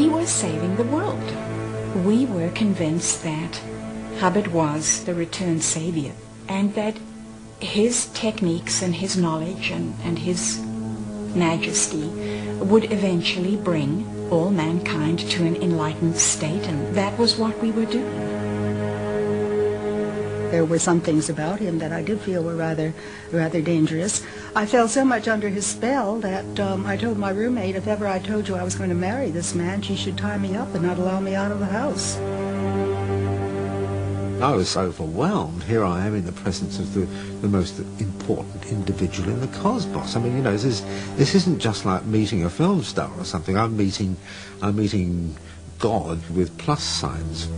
we were saving the world. We were convinced that Hubbard was the returned savior, and that his techniques and his knowledge and his majesty would eventually bring all mankind to an enlightened state, and that was what we were doing. There were some things about him that I did feel were rather dangerous. I fell so much under his spell that I told my roommate, if ever I told you I was going to marry this man, she should tie me up and not allow me out of the house. I was overwhelmed. Here I am in the presence of the most important individual in the cosmos. I mean, you know, this isn't just like meeting a film star or something. I'm meeting God with plus signs.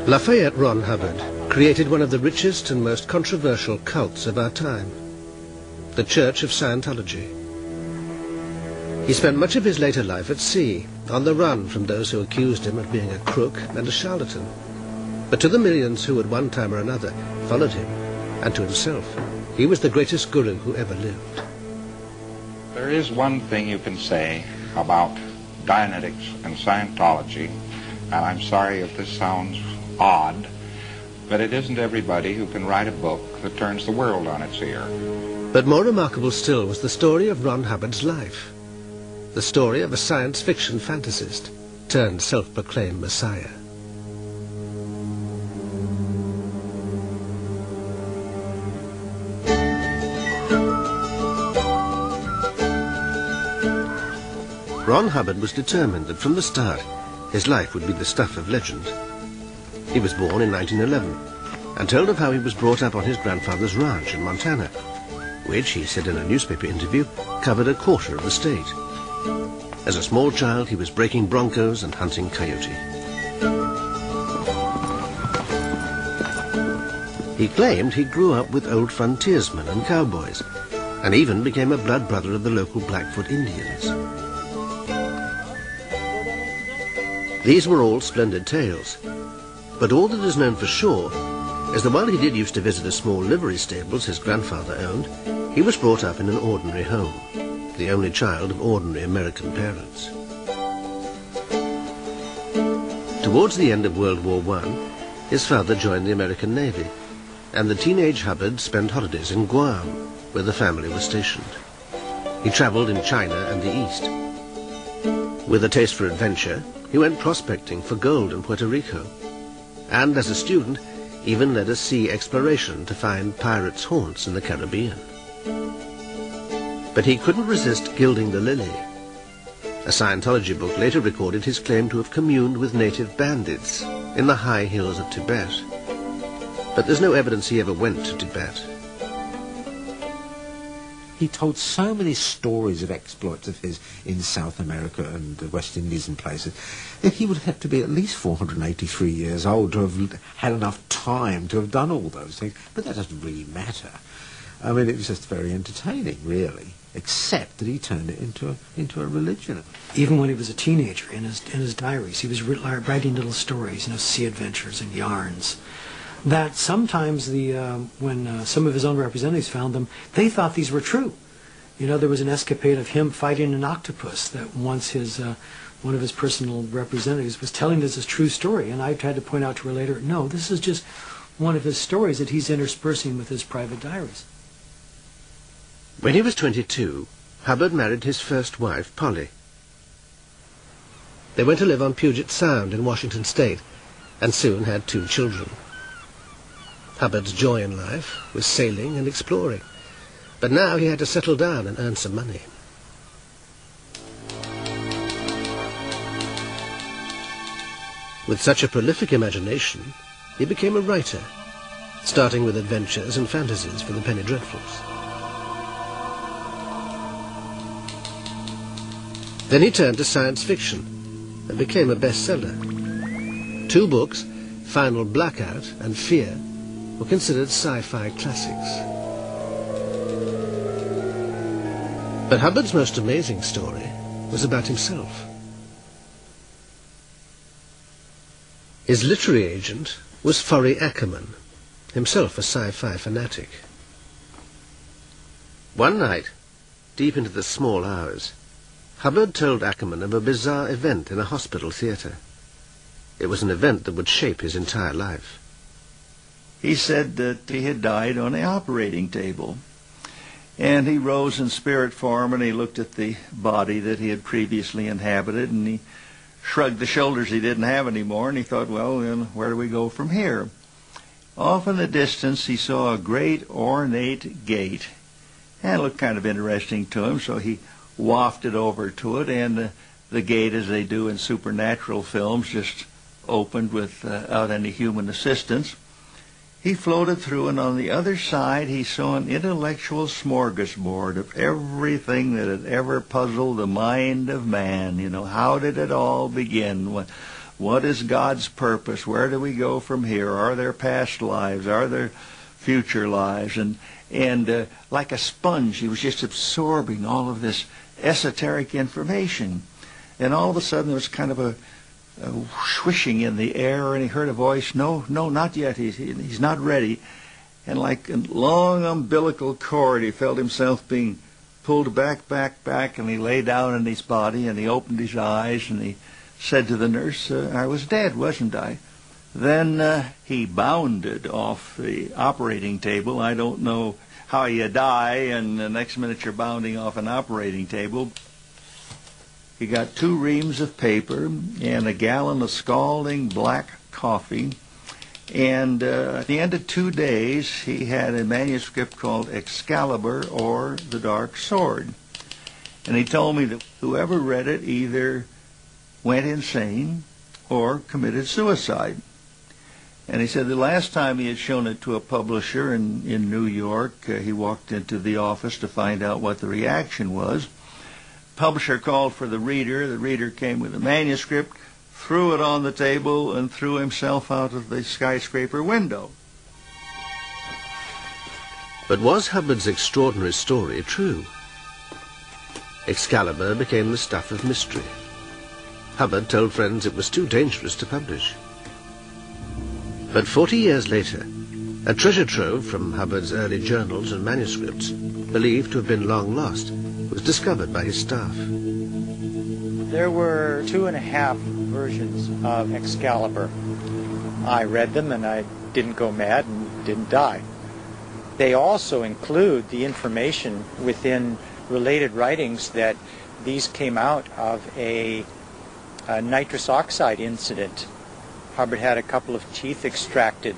Lafayette Ron Hubbard created one of the richest and most controversial cults of our time, the Church of Scientology. He spent much of his later life at sea, on the run from those who accused him of being a crook and a charlatan. But to the millions who at one time or another followed him, and to himself, he was the greatest guru who ever lived. There is one thing you can say about Dianetics and Scientology, and I'm sorry if this sounds odd, but it isn't everybody who can write a book that turns the world on its ear. But more remarkable still was the story of Ron Hubbard's life. The story of a science fiction fantasist turned self-proclaimed messiah. Ron Hubbard was determined that from the start his life would be the stuff of legend. He was born in 1911 and told of how he was brought up on his grandfather's ranch in Montana, which, he said in a newspaper interview, covered a quarter of the state. As a small child, he was breaking broncos and hunting coyote. He claimed he grew up with old frontiersmen and cowboys, and even became a blood brother of the local Blackfoot Indians. These were all splendid tales, but all that is known for sure is that while he did used to visit a small livery stables his grandfather owned, he was brought up in an ordinary home, the only child of ordinary American parents. Towards the end of World War I, his father joined the American Navy, and the teenage Hubbard spent holidays in Guam, where the family was stationed. He traveled in China and the East. With a taste for adventure, he went prospecting for gold in Puerto Rico, and as a student, even led a sea exploration to find pirates' haunts in the Caribbean. But he couldn't resist gilding the lily. A Scientology book later recorded his claim to have communed with native bandits in the high hills of Tibet. But there's no evidence he ever went to Tibet. He told so many stories of exploits of his in South America and the West Indies and places that he would have to be at least 483 years old to have had enough time to have done all those things. But that doesn't really matter. I mean, it was just very entertaining, really, except that he turned it into a religion. Even when he was a teenager, in his diaries, he was writing little stories, sea adventures and yarns. That sometimes when some of his own representatives found them, they thought these were true. There was an escapade of him fighting an octopus that once one of his personal representatives was telling us a true story, and I tried to point out to her later, no, this is just one of his stories that he's interspersing with his private diaries. When he was 22, Hubbard married his first wife, Polly. They went to live on Puget Sound in Washington State, and soon had 2 children. Hubbard's joy in life was sailing and exploring, but now he had to settle down and earn some money. With such a prolific imagination, he became a writer, starting with adventures and fantasies for the Penny Dreadfuls. Then he turned to science fiction and became a bestseller. 2 books, Final Blackout and Fear, were considered sci-fi classics. But Hubbard's most amazing story was about himself. His literary agent was Forry Ackerman, himself a sci-fi fanatic. One night, deep into the small hours, Hubbard told Ackerman of a bizarre event in a hospital theatre. It was an event that would shape his entire life. He said that he had died on the operating table. And he rose in spirit form and he looked at the body that he had previously inhabited and he shrugged the shoulders he didn't have anymore and he thought, well, then where do we go from here? Off in the distance he saw a great ornate gate. And it looked kind of interesting to him, so he wafted over to it, and the gate, as they do in supernatural films, just opened without any human assistance. He floated through, and on the other side he saw an intellectual smorgasbord of everything that had ever puzzled the mind of man. You know, how did it all begin? What is God's purpose? Where do we go from here? Are there past lives? Are there future lives? And like a sponge, he was just absorbing all of this esoteric information. And all of a sudden there was kind of a swishing in the air, and he heard a voice, no, not yet, he's not ready. And like a long umbilical cord, he felt himself being pulled back, and he lay down in his body, and he opened his eyes, and he said to the nurse, I was dead, wasn't I? Then he bounded off the operating table. I don't know how you die, and the next minute you're bounding off an operating table. He got 2 reams of paper and a gallon of scalding black coffee. And at the end of 2 days, he had a manuscript called Excalibur, or The Dark Sword. And he told me that whoever read it either went insane or committed suicide. And he said the last time he had shown it to a publisher in New York, he walked into the office to find out what the reaction was. Publisher called for the reader. The reader came with a manuscript, threw it on the table, and threw himself out of the skyscraper window. But was Hubbard's extraordinary story true? Excalibur became the stuff of mystery. Hubbard told friends it was too dangerous to publish. But 40 years later, a treasure trove from Hubbard's early journals and manuscripts, believed to have been long lost, was discovered by his staff. There were 2.5 versions of Excalibur. I read them and I didn't go mad and didn't die. They also include the information within related writings that these came out of a nitrous oxide incident. Hubbard had a couple of teeth extracted,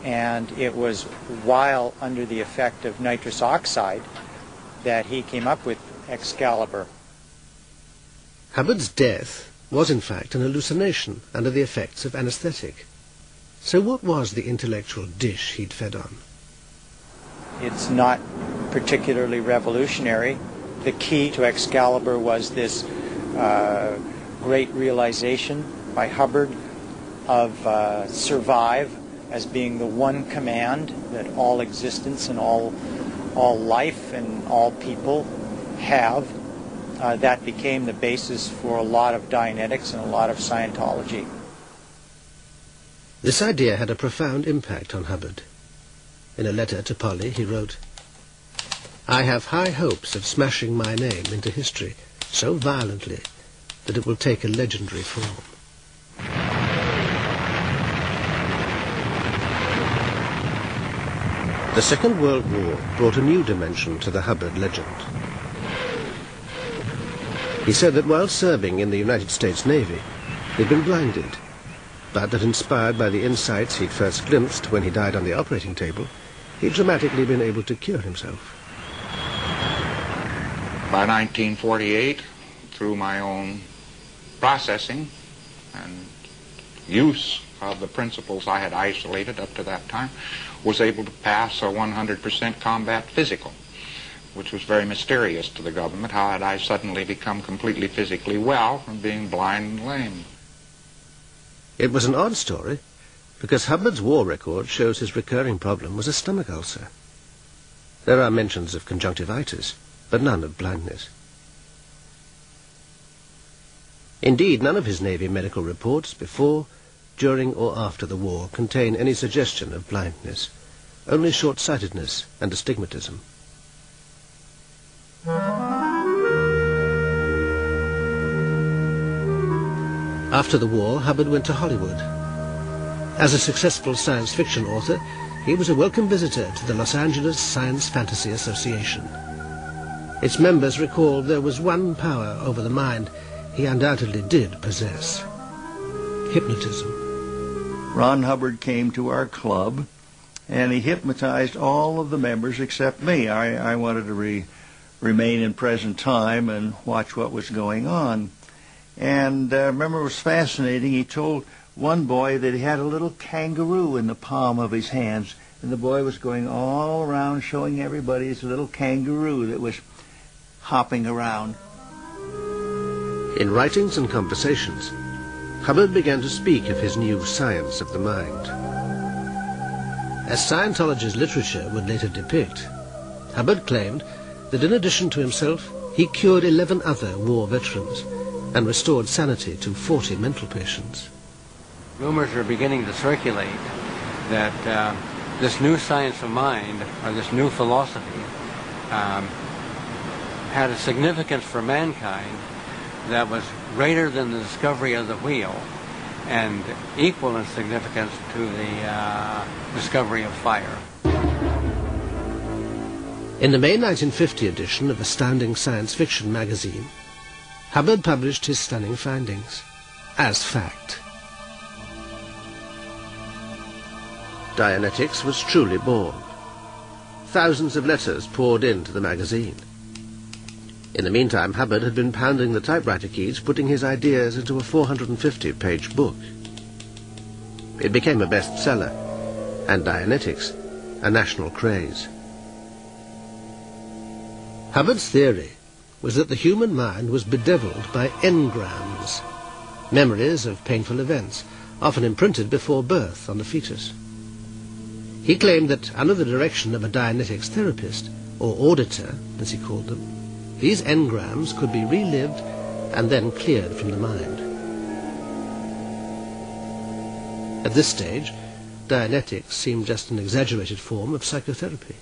and it was while under the effect of nitrous oxide that he came up with Excalibur. Hubbard's death was in fact an hallucination under the effects of anesthetic. So what was the intellectual dish he'd fed on? It's not particularly revolutionary. The key to Excalibur was this great realization by Hubbard of survive as being the one command that all existence and all life and all people have. That became the basis for a lot of Dianetics and a lot of Scientology. This idea had a profound impact on Hubbard. In a letter to Polly, he wrote, "I have high hopes of smashing my name into history so violently that it will take a legendary form." The Second World War brought a new dimension to the Hubbard legend. He said that while serving in the United States Navy, he'd been blinded, but that inspired by the insights he'd first glimpsed when he died on the operating table, he'd dramatically been able to cure himself. By 1948, through my own processing and use of the principles I had isolated up to that time, was able to pass a 100% combat physical, which was very mysterious to the government. How had I suddenly become completely physically well from being blind and lame? It was an odd story, because Hubbard's war record shows his recurring problem was a stomach ulcer. There are mentions of conjunctivitis, but none of blindness. Indeed, none of his Navy medical reports before, during or after the war contain any suggestion of blindness, only short-sightedness and astigmatism. After the war, Hubbard went to Hollywood. As a successful science fiction author, he was a welcome visitor to the Los Angeles Science Fantasy Association. Its members recalled there was one power over the mind he undoubtedly did possess: hypnotism. Ron Hubbard came to our club, and he hypnotized all of the members except me. I wanted to remain in present time and watch what was going on. And I remember it was fascinating. He told one boy that he had a little kangaroo in the palm of his hands, and the boy was going all around showing everybody his little kangaroo that was hopping around. In writings and conversations, Hubbard began to speak of his new science of the mind. As Scientology's literature would later depict, Hubbard claimed that in addition to himself, he cured 11 other war veterans and restored sanity to 40 mental patients. Rumors are beginning to circulate that this new science of mind, or this new philosophy, had a significance for mankind that was greater than the discovery of the wheel and equal in significance to the discovery of fire. In the May 1950 edition of Astounding Science Fiction magazine, Hubbard published his stunning findings as fact. Dianetics was truly born. Thousands of letters poured into the magazine. In the meantime, Hubbard had been pounding the typewriter keys, putting his ideas into a 450-page book. It became a bestseller, and Dianetics a national craze. Hubbard's theory was that the human mind was bedeviled by engrams, memories of painful events, often imprinted before birth on the fetus. He claimed that under the direction of a Dianetics therapist, or auditor, as he called them, these engrams could be relived and then cleared from the mind. At this stage, Dianetics seemed just an exaggerated form of psychotherapy.